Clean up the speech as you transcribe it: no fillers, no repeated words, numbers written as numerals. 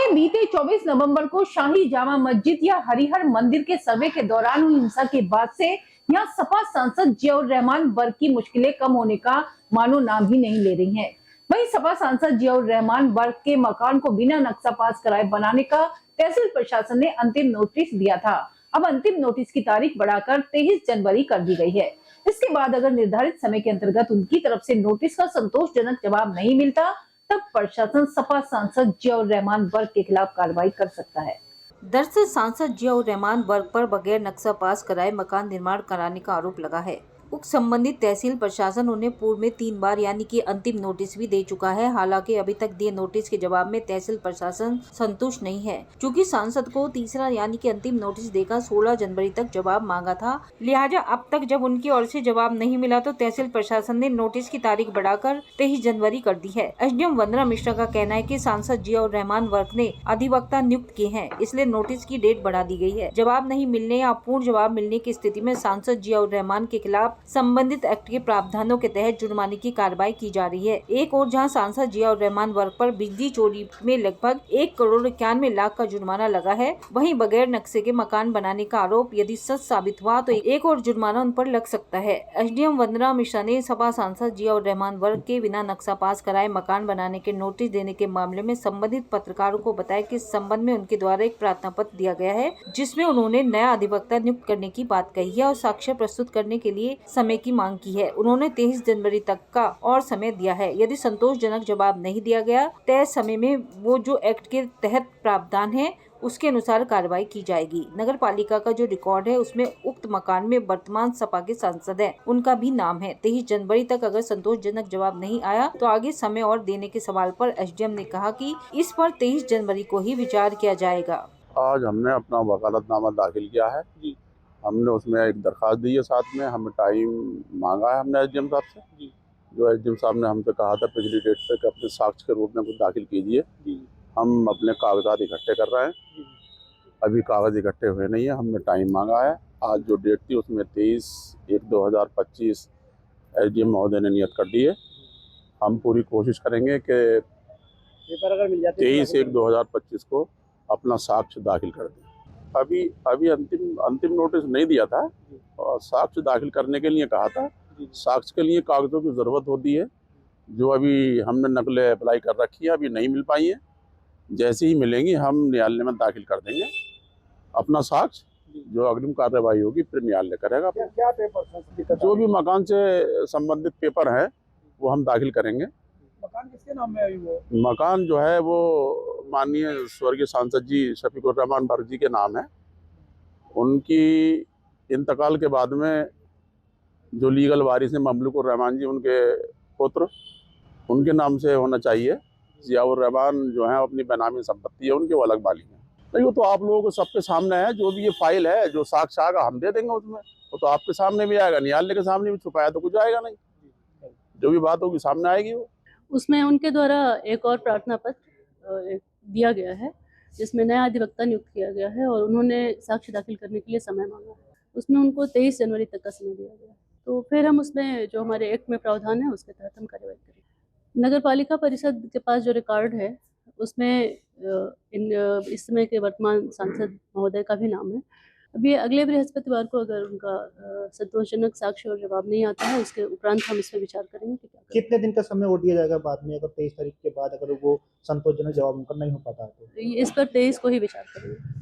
वहीं बीते 24 नवंबर को शाही जामा मस्जिद या हरिहर मंदिर के सर्वे के दौरान हुई हिंसा के बाद से यहां सपा सांसद जियाउर रहमान वर्ग की मुश्किलें कम होने का मानो नाम ही नहीं ले रही हैं। वहीं सपा सांसद जियाउर रहमान वर्ग के मकान को बिना नक्शा पास कराए बनाने का तहसील प्रशासन ने अंतिम नोटिस दिया था। अब अंतिम नोटिस की तारीख बढ़ाकर 23 जनवरी कर दी गई है। इसके बाद अगर निर्धारित समय के अंतर्गत उनकी तरफ से नोटिस का संतोषजनक जवाब नहीं मिलता तब प्रशासन सपा सांसद जियाउर रहमान वर्ग के खिलाफ कार्रवाई कर सकता है। दरअसल सांसद जियाउर रहमान वर्ग पर बगैर नक्शा पास कराए मकान निर्माण कराने का आरोप लगा है। उक्त संबंधित तहसील प्रशासन उन्हें पूर्व में 3 बार यानी कि अंतिम नोटिस भी दे चुका है। हालांकि अभी तक दिए नोटिस के जवाब में तहसील प्रशासन संतुष्ट नहीं है। चूँकि सांसद को तीसरा यानी कि अंतिम नोटिस देकर 16 जनवरी तक जवाब मांगा था, लिहाजा अब तक जब उनकी ओर से जवाब नहीं मिला तो तहसील प्रशासन ने नोटिस की तारीख बढ़ाकर 23 जनवरी कर दी है। एसडीएम वंदना मिश्रा का कहना है कि सांसद जियाउर रहमान वर्ग ने अधिवक्ता नियुक्त किए हैं, इसलिए नोटिस की डेट बढ़ा दी गई है। जवाब नहीं मिलने या अपूर्ण जवाब मिलने की स्थिति में सांसद जियाउर रहमान के खिलाफ संबंधित एक्ट के प्रावधानों के तहत जुर्माने की कार्रवाई की जा रही है। एक और जहां सांसद जियाउर रहमान वर्ग पर बिजली चोरी में लगभग 1,91,00,000 का जुर्माना लगा है, वहीं बगैर नक्शे के मकान बनाने का आरोप यदि सच साबित हुआ तो एक और जुर्माना उन पर लग सकता है। एसडीएम वंदना मिश्रा ने सपा सांसद जियाउर रहमान वर्ग के बिना नक्शा पास कराए मकान बनाने के नोटिस देने के मामले में संबंधित पत्रकारों को बताया कि इस संबंध में उनके द्वारा एक प्रार्थना पत्र दिया गया है, जिसमें उन्होंने नया अधिवक्ता नियुक्त करने की बात कही है और साक्ष्य प्रस्तुत करने के लिए समय की मांग की है। उन्होंने 23 जनवरी तक का और समय दिया है। यदि संतोषजनक जवाब नहीं दिया गया तय समय में वो जो एक्ट के तहत प्रावधान है उसके अनुसार कार्रवाई की जाएगी। नगर पालिका का जो रिकॉर्ड है उसमें उक्त मकान में वर्तमान सपा के सांसद हैं, उनका भी नाम है। 23 जनवरी तक अगर संतोषजनक जवाब नहीं आया तो आगे समय और देने के सवाल पर एसडीएम ने कहा कि इस पर 23 जनवरी को ही विचार किया जाएगा। आज हमने अपना वकालतनामा दाखिल किया है। हमने उसमें एक दरखास्त दी है, साथ में हमें टाइम मांगा है हमने एसडीएम साहब से। जो एसडीएम साहब ने हमसे कहा था पिछली डेट पे कि अपने साक्ष्य के रूप में कुछ दाखिल कीजिए। हम अपने कागजात इकट्ठे कर रहे हैं, अभी कागज इकट्ठे हुए नहीं है। हमने टाइम मांगा है। आज जो डेट थी उसमें 23/1/2025 एसडीएम महोदय ने नियत कर दी है। हम पूरी कोशिश करेंगे कि 23/1/2025 को अपना साक्ष्य दाखिल कर दें। अभी अंतिम नोटिस नहीं दिया था और साक्ष्य दाखिल करने के लिए कहा था। साक्ष्य के लिए कागजों की ज़रूरत होती है, जो अभी हमने नकलें अप्लाई कर रखी है, अभी नहीं मिल पाई हैं। जैसे ही मिलेंगी हम न्यायालय में दाखिल कर देंगे अपना साक्ष्य। जो अग्रिम कार्यवाही होगी फिर न्यायालय करेगा। क्या पेपर जो भी मकान से संबंधित पेपर हैं वो हम दाखिल करेंगे। मकान किसके नाम में है? वो मकान जो है वो माननीय स्वर्गीय सांसद जी शफीकुर रहमान वर्ग जी के नाम है। उनकी इंतकाल के बाद में जो लीगल वारिस हैं ममलुकुर रहमान जी, उनके पुत्र, उनके नाम से होना चाहिए। जियाउर रहमान जो है अपनी बेनामी संपत्ति है उनके, वो अलग मालिक है। नहीं, वो तो आप लोगों को सबके सामने है। जो भी ये फाइल है, जो साक्ष्य आएगा हम दे देंगे उसमें। वो तो आपके सामने भी आएगा, न्यायालय के सामने भी। छुपाया तो कुछ आएगा नहीं, जो भी बात होगी सामने आएगी। वो उसमें उनके द्वारा एक और प्रार्थना पत्र दिया गया है, जिसमें नया अधिवक्ता नियुक्त किया गया है और उन्होंने साक्ष्य दाखिल करने के लिए समय मांगा है। उसमें उनको 23 जनवरी तक का समय दिया गया है। तो फिर हम उसमें जो हमारे एक्ट में प्रावधान है उसके तहत हम कार्रवाई करेंगे। नगर पालिका परिषद के पास जो रिकॉर्ड है उसमें इस समय के वर्तमान सांसद महोदय का भी नाम है। अभी अगले बृहस्पतिवार को अगर उनका संतोषजनक साक्ष्य और जवाब नहीं आता है, उसके उपरांत हम इस पर विचार करेंगे कि क्या करें। कितने दिन का समय और दिया जाएगा बाद में, अगर 23 तारीख के बाद अगर वो संतोषजनक जवाब उनका नहीं हो पाता है तो? इस पर 23 को ही विचार करेंगे।